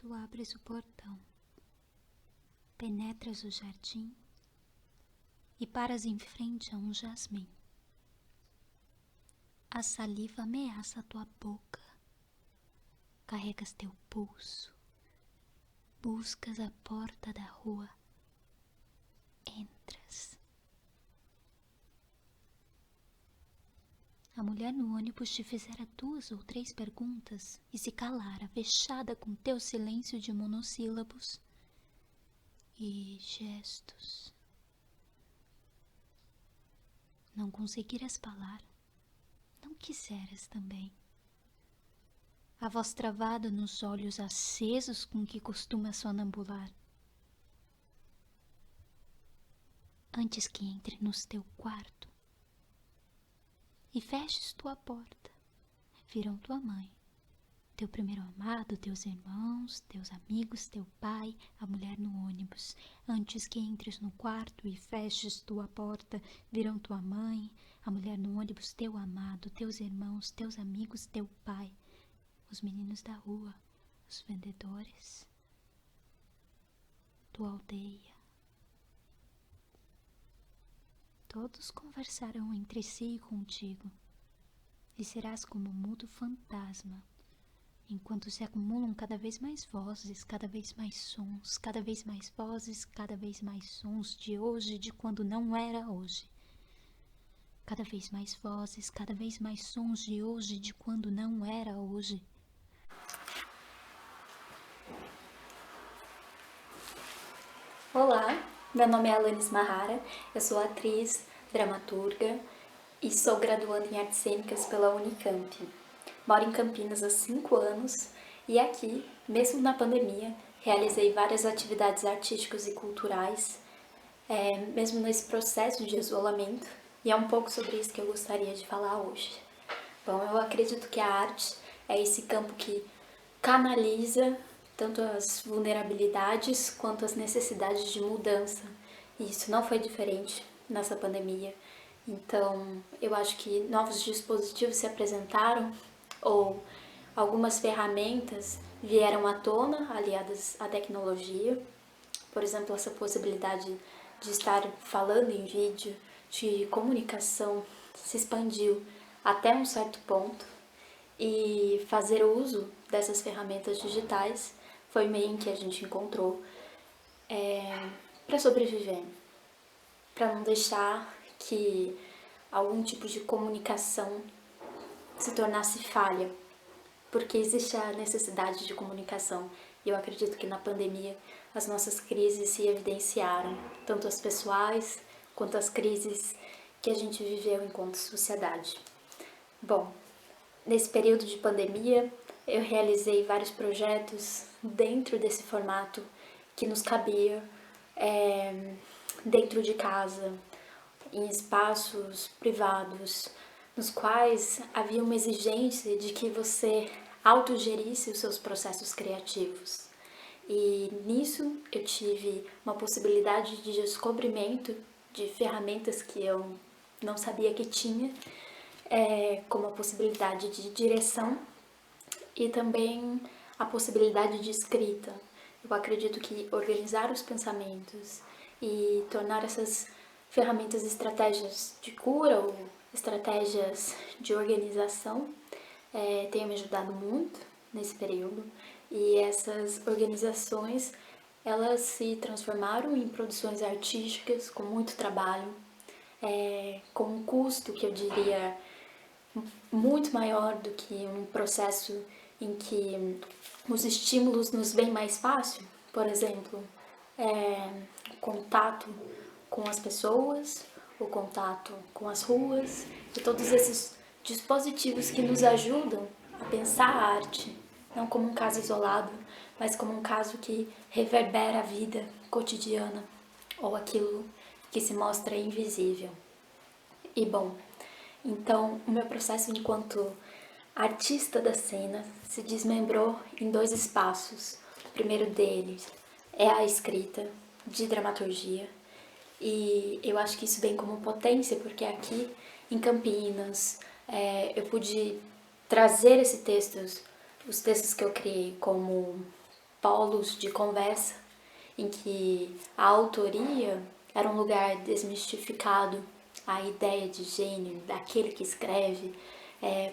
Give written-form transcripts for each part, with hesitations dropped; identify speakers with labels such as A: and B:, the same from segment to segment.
A: Tu abres o portão, penetras o jardim e paras em frente a um jasmim. A saliva ameaça tua boca. Carregas teu pulso. Buscas a porta da rua. Entras. A mulher no ônibus te fizera 2 ou 3 perguntas e se calara, vexada com teu silêncio de monossílabos e gestos. Não conseguiras falar, não quiseras também. A voz travada nos olhos acesos com que costuma sonambular. Antes que entre no teu quarto e feches tua porta, virão tua mãe, teu primeiro amado, teus irmãos, teus amigos, teu pai, a mulher no ônibus. Antes que entres no quarto e feches tua porta, virão tua mãe, a mulher no ônibus, teu amado, teus irmãos, teus amigos, teu pai, os meninos da rua, os vendedores, tua aldeia. Todos conversarão entre si e contigo, e serás como um mudo fantasma, enquanto se acumulam cada vez mais vozes, cada vez mais sons, cada vez mais vozes, cada vez mais sons de hoje, de quando não era hoje. Cada vez mais vozes, cada vez mais sons de hoje, de quando não era hoje.
B: Olá, meu nome é Alanis Mahara, eu sou atriz, dramaturga e sou graduanda em artes cênicas pela Unicamp. Moro em Campinas há 5 anos e aqui, mesmo na pandemia, realizei várias atividades artísticas e culturais, mesmo nesse processo de isolamento, e é um pouco sobre isso que eu gostaria de falar hoje. Bom, eu acredito que a arte é esse campo que canaliza tanto as vulnerabilidades quanto as necessidades de mudança. E isso não foi diferente nessa pandemia. Então, eu acho que novos dispositivos se apresentaram ou algumas ferramentas vieram à tona, aliadas à tecnologia. Por exemplo, essa possibilidade de estar falando em vídeo, de comunicação, se expandiu até um certo ponto. E fazer uso dessas ferramentas digitais foi o meio em que a gente encontrou para sobreviver, para não deixar que algum tipo de comunicação se tornasse falha, porque existe a necessidade de comunicação. E eu acredito que na pandemia as nossas crises se evidenciaram, tanto as pessoais quanto as crises que a gente viveu enquanto sociedade. Bom, nesse período de pandemia, eu realizei vários projetos dentro desse formato que nos cabia, dentro de casa, em espaços privados, nos quais havia uma exigência de que você autogerisse os seus processos criativos. E nisso eu tive uma possibilidade de descobrimento de ferramentas que eu não sabia que tinha, como a possibilidade de direção e também a possibilidade de escrita. Eu acredito que organizar os pensamentos e tornar essas ferramentas estratégias de cura ou estratégias de organização tem me ajudado muito nesse período. E essas organizações, elas se transformaram em produções artísticas com muito trabalho, com um custo que eu diria muito maior do que um processo em que os estímulos nos vêm mais fácil. Por exemplo, contato com as pessoas, o contato com as ruas e todos esses dispositivos que nos ajudam a pensar a arte, não como um caso isolado, mas como um caso que reverbera a vida cotidiana ou aquilo que se mostra invisível. E bom, então o meu processo enquanto artista da cena se desmembrou em 2 espaços. O primeiro deles é a escrita de dramaturgia, e eu acho que isso vem como potência, porque aqui em Campinas eu pude trazer os textos que eu criei como polos de conversa, em que a autoria era um lugar desmistificado, a ideia de gênio daquele que escreve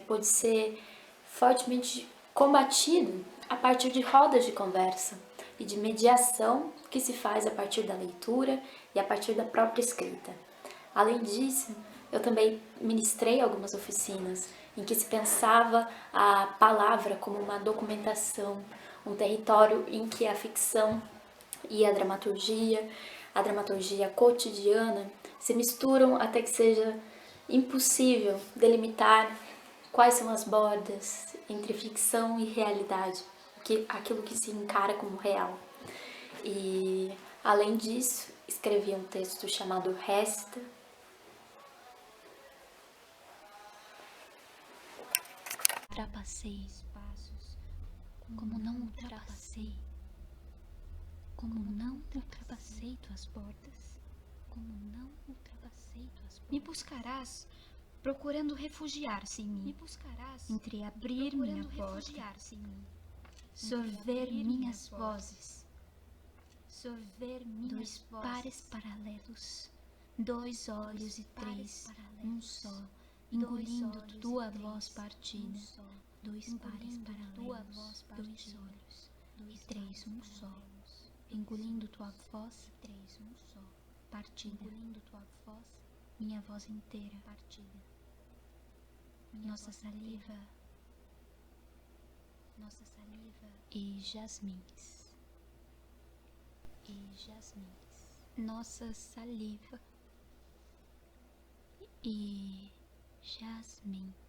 B: pode ser fortemente combatido a partir de rodas de conversa e de mediação que se faz a partir da leitura e a partir da própria escrita. Além disso, eu também ministrei algumas oficinas em que se pensava a palavra como uma documentação, um território em que a ficção e a dramaturgia cotidiana, se misturam até que seja impossível delimitar quais são as bordas entre ficção e realidade, aquilo que se encara como real. E, além disso, escrevi um texto chamado Resta.
A: Ultrapassei espaços, como não ultrapassei tuas portas,
C: Me buscarás procurando refugiar-se em mim, entreabrir minha porta, sorver minhas vozes,
A: dois pares paralelos, dois olhos e três, um só, engolindo tua voz partida, dois pares paralelos, dois olhos e três, um só, engolindo tua voz partida, minha voz inteira partida, nossa saliva e jasmins, nossa saliva e jasmins.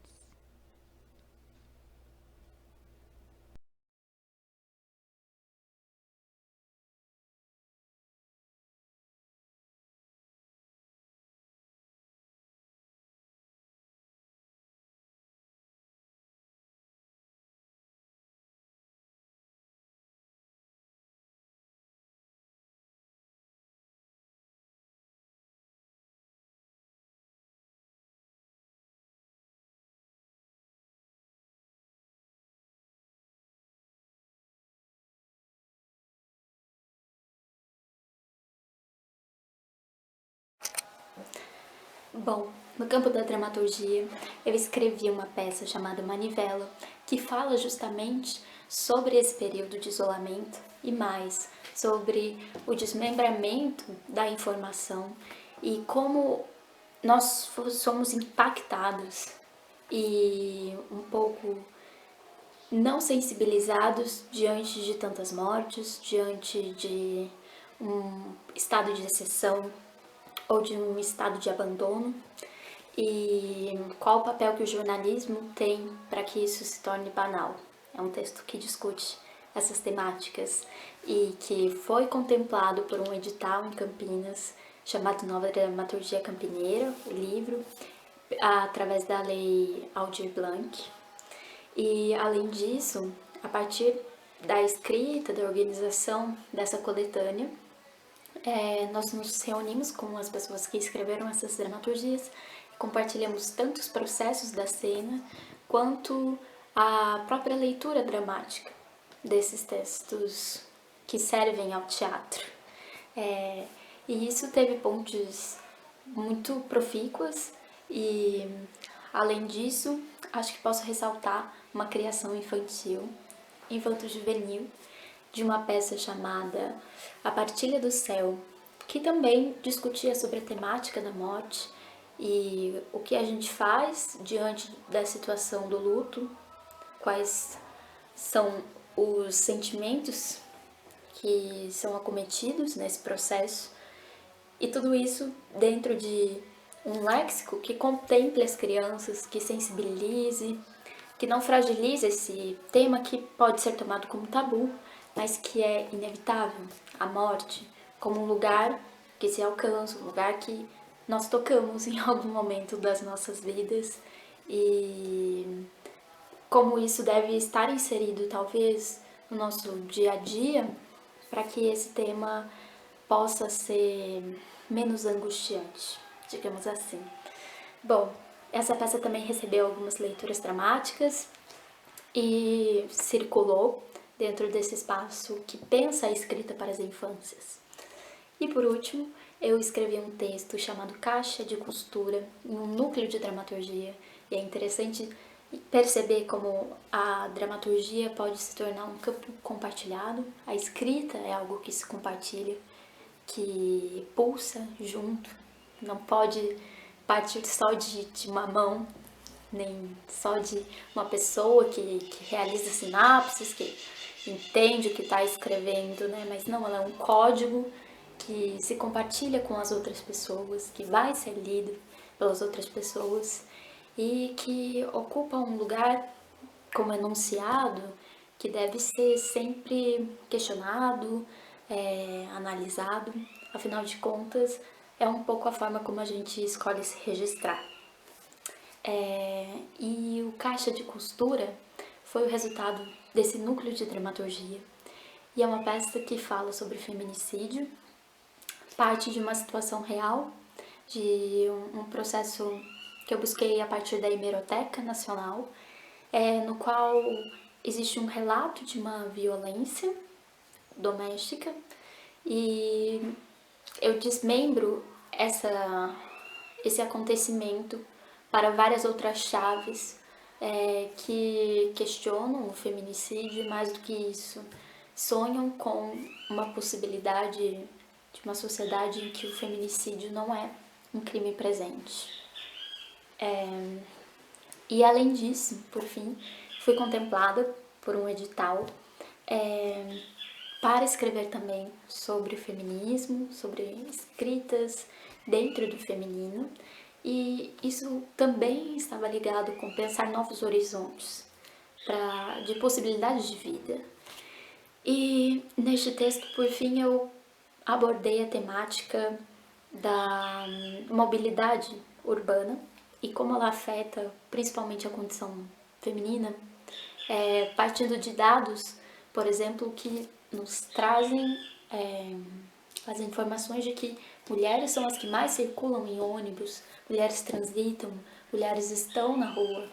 B: Bom, no campo da dramaturgia, eu escrevi uma peça chamada Manivela, que fala justamente sobre esse período de isolamento e mais, sobre o desmembramento da informação e como nós somos impactados e um pouco não sensibilizados diante de tantas mortes, diante de um estado de exceção ou de um estado de abandono, e qual o papel que o jornalismo tem para que isso se torne banal. É um texto que discute essas temáticas e que foi contemplado por um edital em Campinas chamado Nova Dramaturgia Campineira, o livro, através da Lei Aldir Blanc. E, além disso, a partir da escrita, da organização dessa coletânea, nós nos reunimos com as pessoas que escreveram essas dramaturgias, compartilhamos tanto os processos da cena, quanto a própria leitura dramática desses textos que servem ao teatro. E isso teve pontes muito profícuas e, além disso, acho que posso ressaltar uma criação infanto-juvenil, de uma peça chamada A Partilha do Céu, que também discutia sobre a temática da morte e o que a gente faz diante da situação do luto, quais são os sentimentos que são acometidos nesse processo, e tudo isso dentro de um léxico que contemple as crianças, que sensibilize, que não fragilize esse tema que pode ser tomado como tabu, mas que é inevitável, a morte, como um lugar que se alcança, um lugar que nós tocamos em algum momento das nossas vidas, e como isso deve estar inserido talvez no nosso dia a dia, para que esse tema possa ser menos angustiante, digamos assim. Bom, essa peça também recebeu algumas leituras dramáticas e circulou dentro desse espaço que pensa a escrita para as infâncias. E por último, eu escrevi um texto chamado Caixa de Costura, em um núcleo de dramaturgia, e é interessante perceber como a dramaturgia pode se tornar um campo compartilhado, a escrita é algo que se compartilha, que pulsa junto, não pode partir só de uma mão, nem só de uma pessoa que realiza sinapses, que entende o que está escrevendo, né? Mas não, ela é um código que se compartilha com as outras pessoas, que vai ser lido pelas outras pessoas e que ocupa um lugar como enunciado que deve ser sempre questionado, analisado. Afinal de contas, é um pouco a forma como a gente escolhe se registrar. E o Caixa de Costura foi o resultado desse núcleo de dramaturgia. E é uma peça que fala sobre feminicídio, parte de uma situação real, de um processo que eu busquei a partir da Hemeroteca Nacional, no qual existe um relato de uma violência doméstica e eu desmembro esse acontecimento para várias outras chaves que questionam o feminicídio e, mais do que isso, sonham com uma possibilidade de uma sociedade em que o feminicídio não é um crime presente. E além disso, por fim, fui contemplada por um edital para escrever também sobre o feminismo, sobre escritas dentro do feminino, e isso também estava ligado com pensar novos horizontes de possibilidades de vida. E neste texto, por fim, eu abordei a temática da mobilidade urbana e como ela afeta principalmente a condição feminina, partindo de dados, por exemplo, que nos trazem as informações de que mulheres são as que mais circulam em ônibus, mulheres transitam, mulheres estão na rua,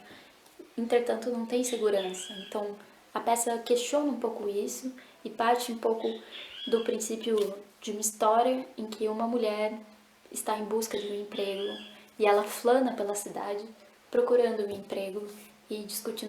B: entretanto não tem segurança. Então a peça questiona um pouco isso e parte um pouco do princípio de uma história em que uma mulher está em busca de um emprego e ela flana pela cidade procurando um emprego e discutindo